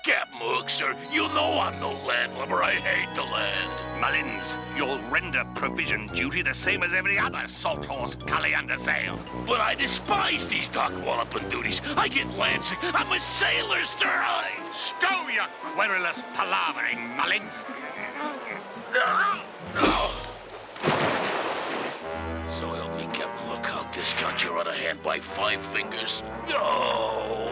Captain Hookster, you know I'm no landlubber. I hate the land. Mullins, you'll render provision duty the same as every other salt horse cully under sail. But I despise these dock walloping duties. I get landsick. I'm a sailor, sir. Stow your querulous palavering, Mullins. So help me, Captain. Look, I'll discount your other hand by 5 fingers. Oh,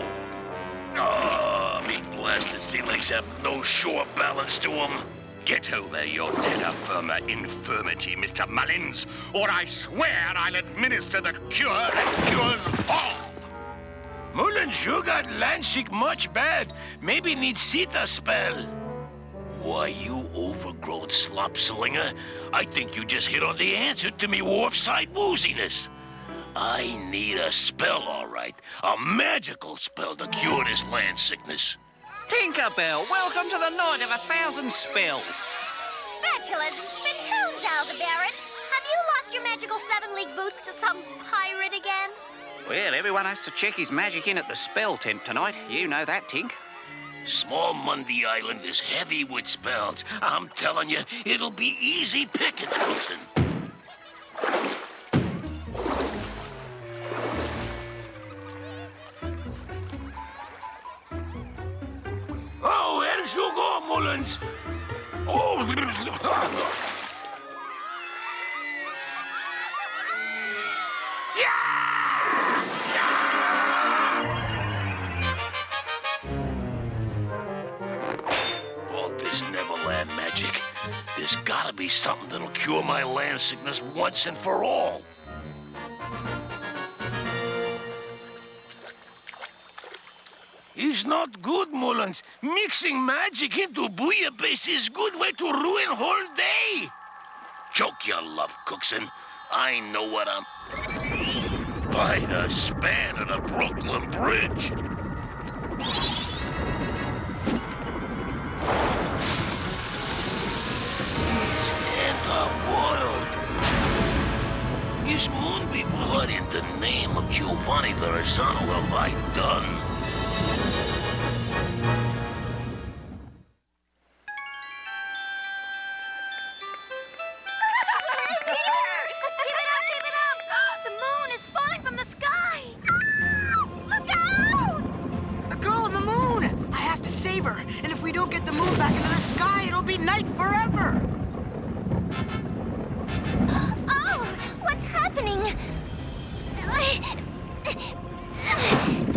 me blasted sea legs have no shore balance to them. Get over your terra firma infirmity, Mr. Mullins, or I swear I'll administer the cure that cures all. Mullins sure got landsick much bad. Maybe needs Sita spell. Why, you overgrown slop slinger. I think you just hit on the answer to me wharfside wooziness. I need a spell, all right. A magical spell to cure this land sickness. Tinkerbell, welcome to the night of 1,000 spells. Spatulas and spittoons, Aldebaran. Have you lost your magical 7-league boots to some pirate again? Well, everyone has to check his magic in at the spell tent tonight. You know that, Tink. Small Mundy Island is heavy with spells. I'm telling you, it'll be easy pickings, Cookson. Oh, where's you go, Mullins? Oh, all this Neverland magic. There's gotta be something that'll cure my land sickness once and for all. It's not good, Mullins. Mixing magic into bouillabaisse is a good way to ruin whole day. Joke your love, Cookson. I know what I'm... By the span of the Brooklyn Bridge. And the world. Is Moonbeam, what in the name of Giovanni Verrazzano have I done? Save her, and if we don't get the moon back into the sky, it'll be night forever. Oh, what's happening?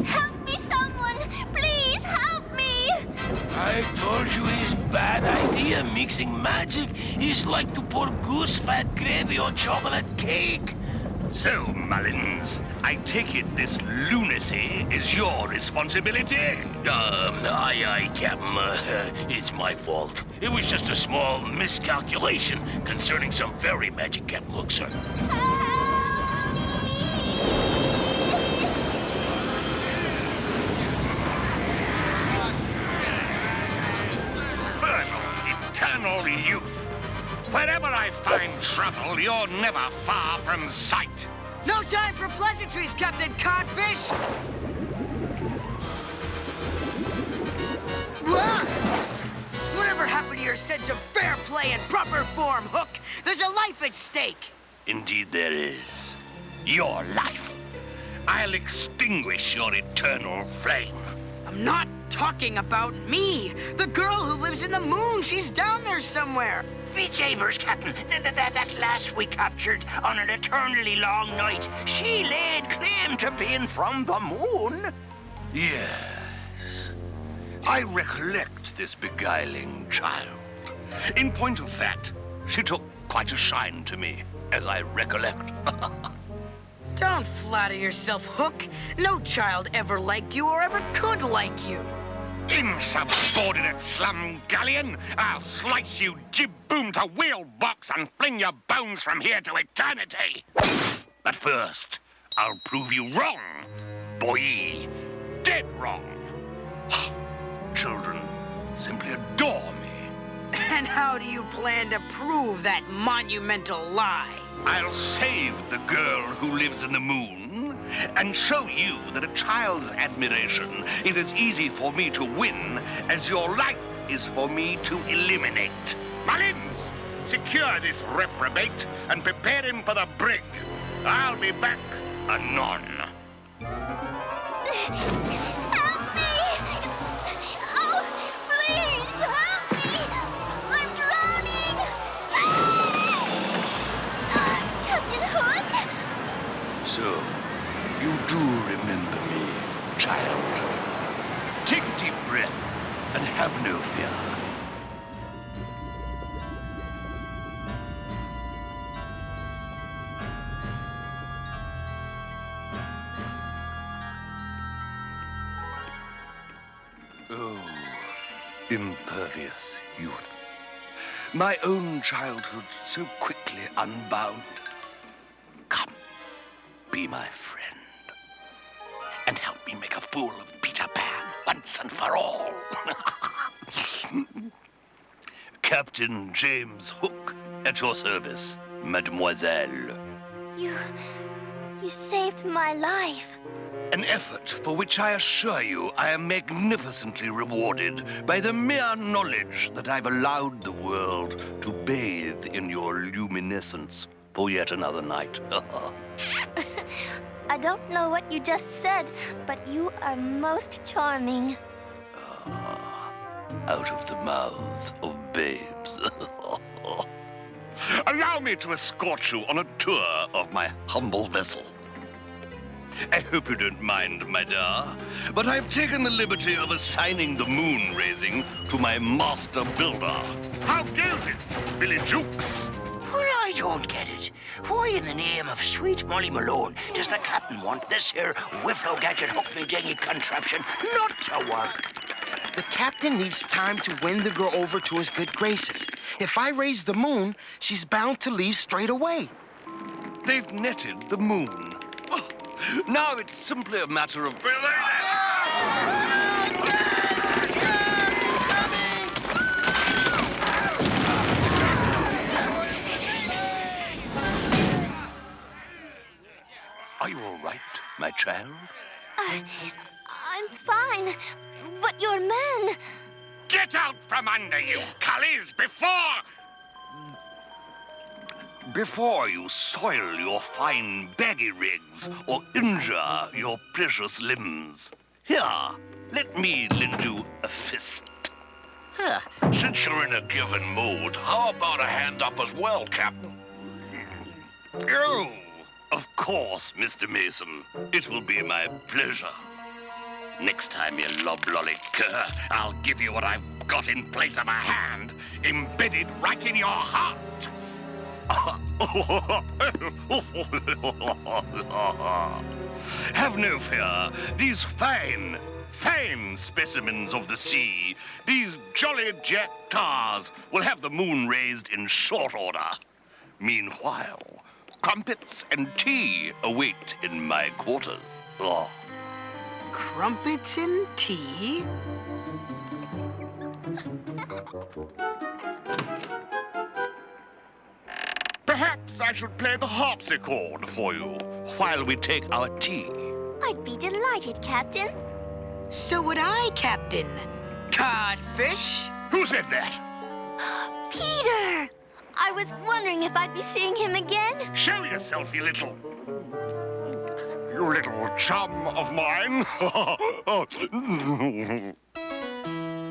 Help me, someone! Please help me! I told you it's bad idea. Mixing magic is like to pour goose fat gravy on chocolate cake. So, Mullins, I take it this lunacy is your responsibility? Aye, Captain. It's my fault. It was just a small miscalculation concerning some fairy magic, Captain Hookster. Infernal, eternal youth. Wherever I find trouble, you're never far from sight. No time for pleasantries, Captain Codfish! Whatever happened to your sense of fair play and proper form, Hook? There's a life at stake! Indeed there is. Your life. I'll extinguish your eternal flame. I'm not talking about me. The girl who lives in the moon, she's down there somewhere. Be Jabers, Captain. That lass we captured on an eternally long night, she laid claim to being from the moon. Yes. I recollect this beguiling child. In point of fact, she took quite a shine to me, as I recollect. Don't flatter yourself, Hook. No child ever liked you or ever could like you. Insubordinate slumgullion! I'll slice you jib-boom to wheel box and fling your bones from here to eternity! But first, I'll prove you wrong, boy. Dead wrong. Children simply adore me. And how do you plan to prove that monumental lie? I'll save the girl who lives in the moon and show you that a child's admiration is as easy for me to win as your life is for me to eliminate. Mullins, secure this reprobate and prepare him for the brig. I'll be back anon. Help me! Oh, please, help me! I'm drowning! Captain Hook? So, you do remember me, child. Take a deep breath and have no fear. Oh, impervious youth. My own childhood so quickly unbound. Come, be my friend, and help me make a fool of Peter Pan once and for all. Captain James Hook, at your service, mademoiselle. You saved my life. An effort for which I assure you I am magnificently rewarded by the mere knowledge that I've allowed the world to bathe in your luminescence for yet another night. I don't know what you just said, but you are most charming. Out of the mouths of babes. Allow me to escort you on a tour of my humble vessel. I hope you don't mind, my dear, but I've taken the liberty of assigning the moon raising to my master builder. How goes it, Billy Jukes? Well, I don't get it. Why in the name of sweet Molly Malone does the captain want this here whifflo-gadget hook-me-dingy contraption not to work? The captain needs time to win the girl over to his good graces. If I raise the moon, she's bound to leave straight away. They've netted the moon. Oh, now it's simply a matter of... Are you all right, my child? I'm fine, but your men... Get out from under, you cullies, Before you soil your fine baggy rigs or injure your precious limbs. Here, let me lend you a fist. Since you're in a given mood, how about a hand up as well, Captain? Oh, of course, Mr. Mason. It will be my pleasure. Next time, you loblolly cur, I'll give you what I've got in place of a hand, embedded right in your heart. Have no fear. These fine specimens of the sea, these jolly jack tars, will have the moon raised in short order. Meanwhile, crumpets and tea await in my quarters. Oh. Crumpets and tea? Perhaps I should play the harpsichord for you while we take our tea. I'd be delighted, Captain. So would I, Captain. Codfish? Who said that? Peter! I was wondering if I'd be seeing him again. Show yourself, you little chum of mine.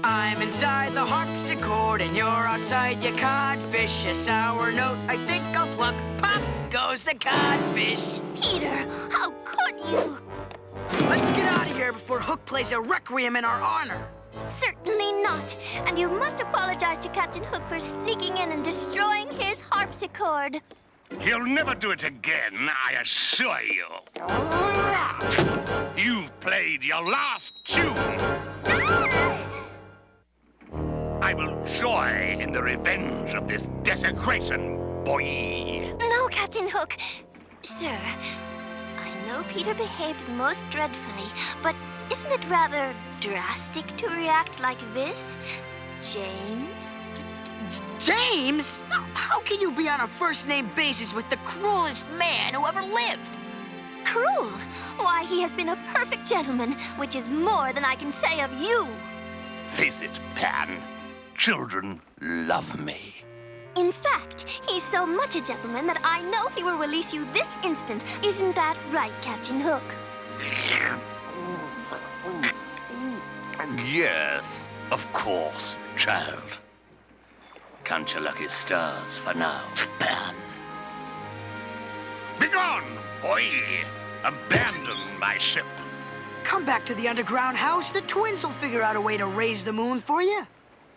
I'm inside the harpsichord and you're outside your codfish. A sour note I think I'll pluck. Pop goes the codfish. Peter, how could you? Let's get out of here before Hook plays a requiem in our honor. Certainly not. And you must apologize to Captain Hook for sneaking in and destroying his harpsichord. He'll never do it again, I assure you. You've played your last tune. I will joy in the revenge of this desecration, boy. No, Captain Hook. Sir, I know Peter behaved most dreadfully, but isn't it rather drastic to react like this? James? James? How can you be on a first-name basis with the cruelest man who ever lived? cruel. Why, he has been a perfect gentleman, which is more than I can say of you. Face it, Pan. Children love me. In fact, he's so much a gentleman that I know he will release you this instant. Isn't that right, Captain Hook? Yes, of course, child. Count your lucky stars for now, Pan. Begone, boy! Abandon my ship. Come back to the underground house. The twins will figure out a way to raise the moon for you.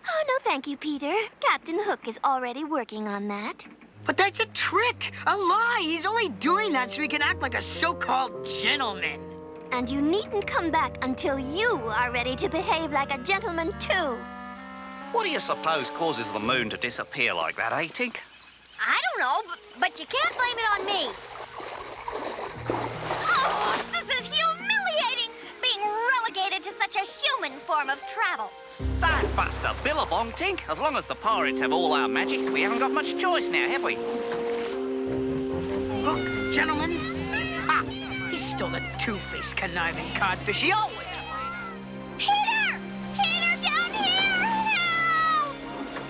Oh, no thank you, Peter. Captain Hook is already working on that. But that's a trick, a lie. He's only doing that so he can act like a so-called gentleman. And you needn't come back until you are ready to behave like a gentleman, too. What do you suppose causes the moon to disappear like that, eh, Tink? I don't know, but you can't blame it on me. Oh, this is humiliating! Being relegated to such a human form of travel. Don't bust a billabong, Tink. As long as the pirates have all our magic, we haven't got much choice now, have we? Look, gentlemen. Ha! He's still the two-faced, conniving codfish he always was. Peter! Peter, down here!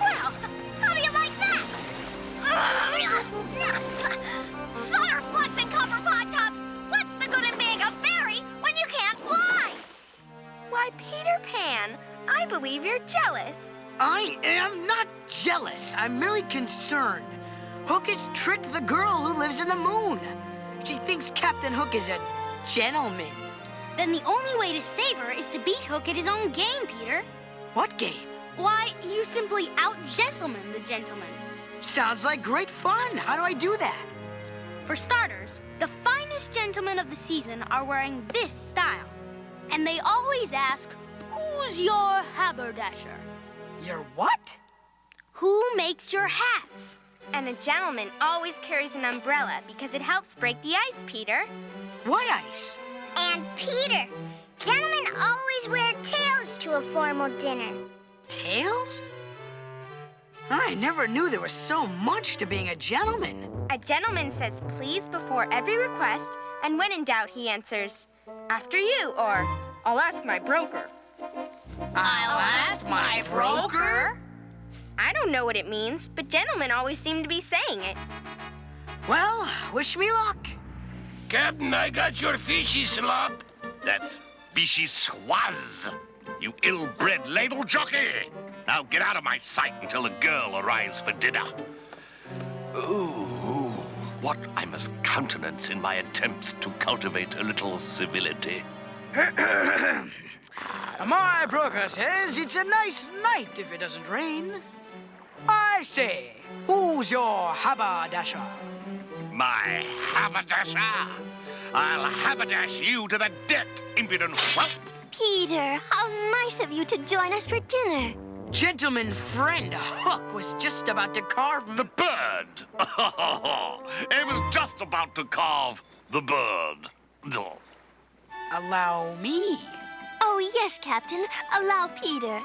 Help! Well, how do you like that? Solder flux and copper pot tops! What's the good in being a fairy when you can't fly? Why, Peter Pan, I believe you're jealous. I am not jealous. I'm merely concerned. Hook has tricked the girl who lives in the moon. She thinks Captain Hook is a gentleman. Then the only way to save her is to beat Hook at his own game, Peter. What game? Why, you simply out-gentleman the gentleman. Sounds like great fun. How do I do that? For starters, the finest gentlemen of the season are wearing this style. And they always ask, who's your haberdasher? Your what? Who makes your hats? And a gentleman always carries an umbrella because it helps break the ice, Peter. What ice? And Peter, gentlemen always wear tails to a formal dinner. Tails? I never knew there was so much to being a gentleman. A gentleman says please before every request, and when in doubt, he answers, after you, or I'll ask my broker. I'll ask my broker? I don't know what it means, but gentlemen always seem to be saying it. Well, wish me luck. Captain, I got your fishy slop. That's vichyssoise, you ill-bred ladle jockey. Now get out of my sight until the girl arrives for dinner. Ooh, what I must countenance in my attempts to cultivate a little civility. My broker says it's a nice night if it doesn't rain. I say, who's your haberdasher? My haberdasher? I'll haberdash you to the deck, impudent whelp. Peter, how nice of you to join us for dinner. Gentleman friend Hook was just about to carve The bird. He was just about to carve the bird. Allow me. Oh, yes, Captain. Allow Peter.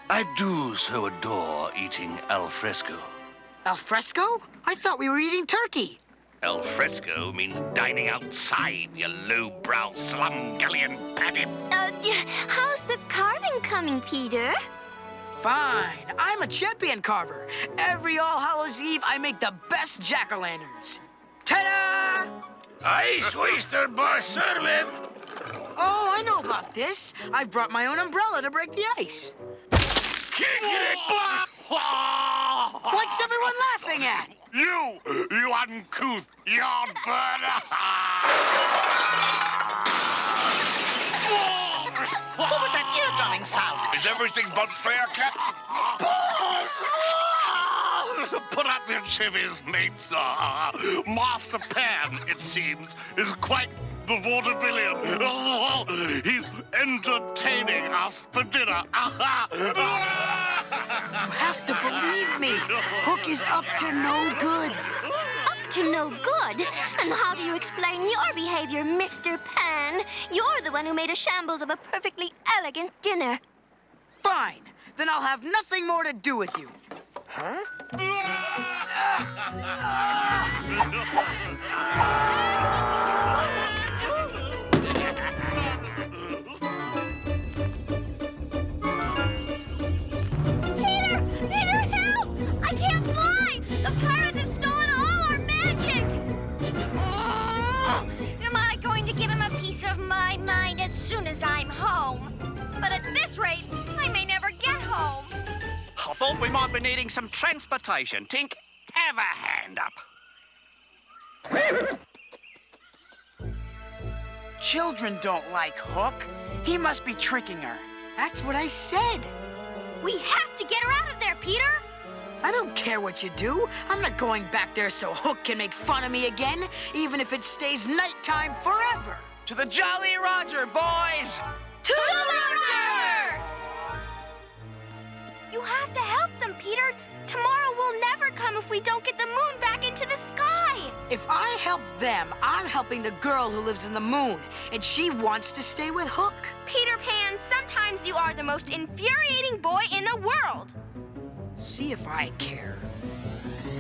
I do so adore eating al fresco. Al fresco? I thought we were eating turkey. Al fresco means dining outside, you low-brow slum-gullion pappy. How's the carving coming, Peter? Fine. I'm a champion carver. Every All Hallows Eve, I make the best jack-o'-lanterns. Ta-da! Ice oyster bar servant. Oh, I know about this. I brought my own umbrella to break the ice. What's everyone laughing at? You uncouth yard-bird! What was that ear-drumming sound? Is everything but fair, Captain? Put up your chivies, mates. Master Pan, it seems, is quite the vaudevillian. He's entertaining us for dinner. You have to believe me. Hook is up to no good. Up to no good? And how do you explain your behavior, Mr. Pan? You're the one who made a shambles of a perfectly elegant dinner. Fine. Then I'll have nothing more to do with you. Huh? soon as I'm home. But at this rate, I may never get home. I thought we might be needing some transportation. Tink, have a hand up. Children don't like Hook. He must be tricking her. That's what I said. We have to get her out of there, Peter. I don't care what you do. I'm not going back there so Hook can make fun of me again, even if it stays nighttime forever. To the Jolly Roger, boys! To the Roger! You have to help them, Peter. Tomorrow will never come if we don't get the moon back into the sky. If I help them, I'm helping the girl who lives in the moon, and she wants to stay with Hook. Peter Pan, sometimes you are the most infuriating boy in the world. See if I care.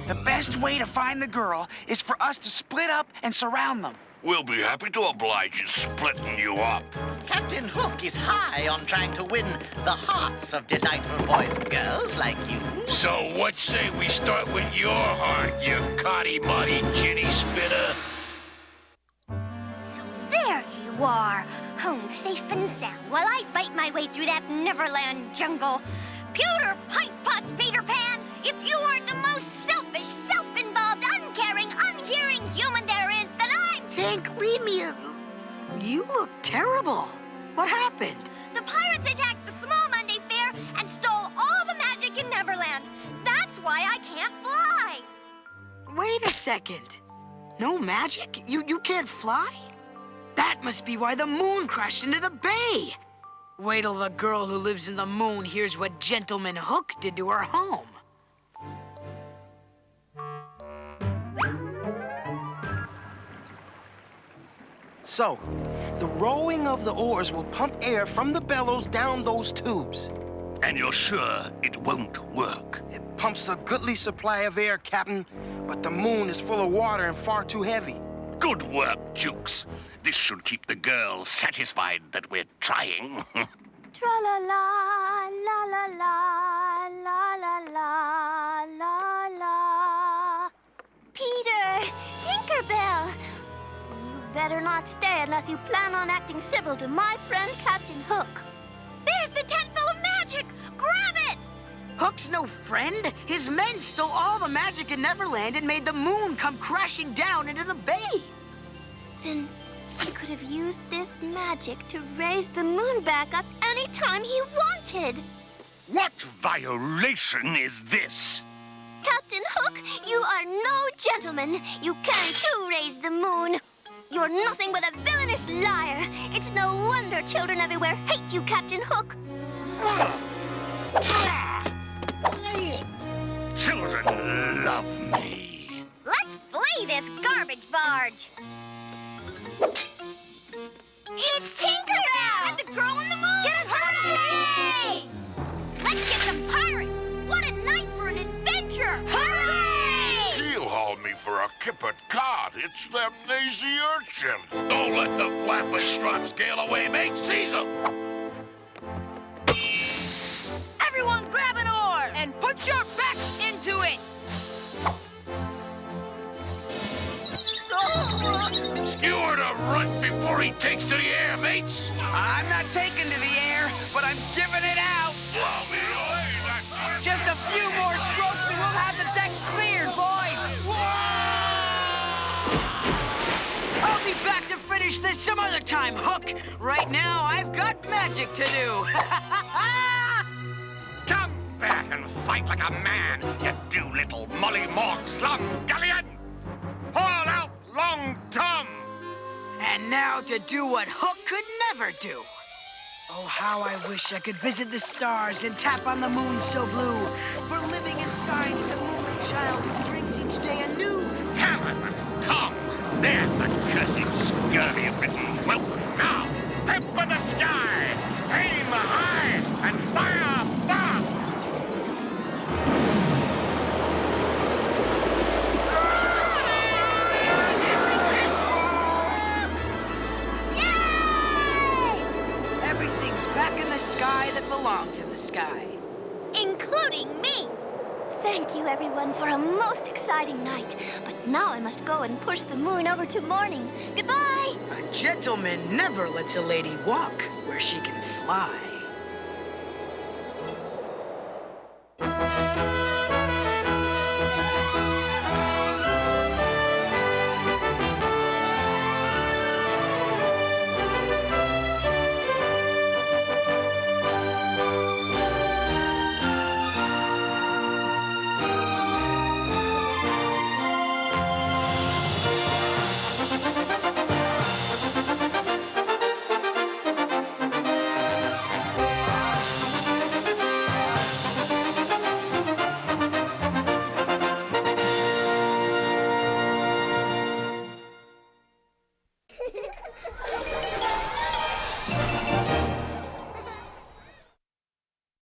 The best way to find the girl is for us to split up and surround them. We'll be happy to oblige you splitting you up. Captain Hook is high on trying to win the hearts of delightful boys and girls like you. So what say we start with your heart, you cotty-motty ginny spinner? So there you are, home safe and sound, while I fight my way through that Neverland jungle. Pewter pipe pots, Peter Pan! If you aren't the most selfish, self-involved, uncaring, unhearing human there is, then I'm... Tank, leave me a... You look terrible. What happened? The pirates attacked the Small Monday Fair and stole all the magic in Neverland. That's why I can't fly. Wait a second. No magic? You can't fly? That must be why the moon crashed into the bay. Wait till the girl who lives in the moon hears what Gentleman Hook did to her home. So, the rowing of the oars will pump air from the bellows down those tubes. And you're sure it won't work? It pumps a goodly supply of air, Captain, but the moon is full of water and far too heavy. Good work, Jukes. This should keep the girl satisfied that we're trying. Tra-la-la, la-la-la, la-la-la, la-la. Peter! Tinkerbell! You better not stay unless you plan on acting civil to my friend Captain Hook. There's the tent full of magic! Grab it! Hook's no friend. His men stole all the magic in Neverland and made the moon come crashing down into the bay. Then he could have used this magic to raise the moon back up anytime he wanted. What violation is this? Captain Hook, you are no gentleman. You can't too raise the moon. You're nothing but a villainous liar. It's no wonder children everywhere hate you, Captain Hook. Children love me. Let's flee this garbage barge. It's Tinkerbell! And the girl in the moon! Get us out of Hooray! Let's get some pirates! What a night for an adventure! Hooray! He'll haul me for a kippered cod. It's them lazy urchins. Don't let the flapper straps scale away, mate. Seize 'em. Everyone grab an oar and put your back into it. Skewer to runt before he takes to the air, mates. I'm not taking to the air, but I'm giving it out. Just a few more strokes and we'll have the decks cleared, boys. I'll be back to finish this some other time, Hook. Right now, I've got magic to do. Come back and fight like a man, you do-little molly-morg slum-gullion! Haul out Long Tom! And now to do what Hook could never do. Oh, how I wish I could visit the stars and tap on the moon so blue. For living inside is a moonlit child who brings each day anew. Hammers and tongs! There's the cursed scurvy-ridden whelp! Now, pepper the sky! Aim high and fire fast! Everything's back in the sky that belongs in the sky. Including me. Thank you, everyone, for a most exciting night. But now I must go and push the moon over to morning. Goodbye! A gentleman never lets a lady walk where she can fly.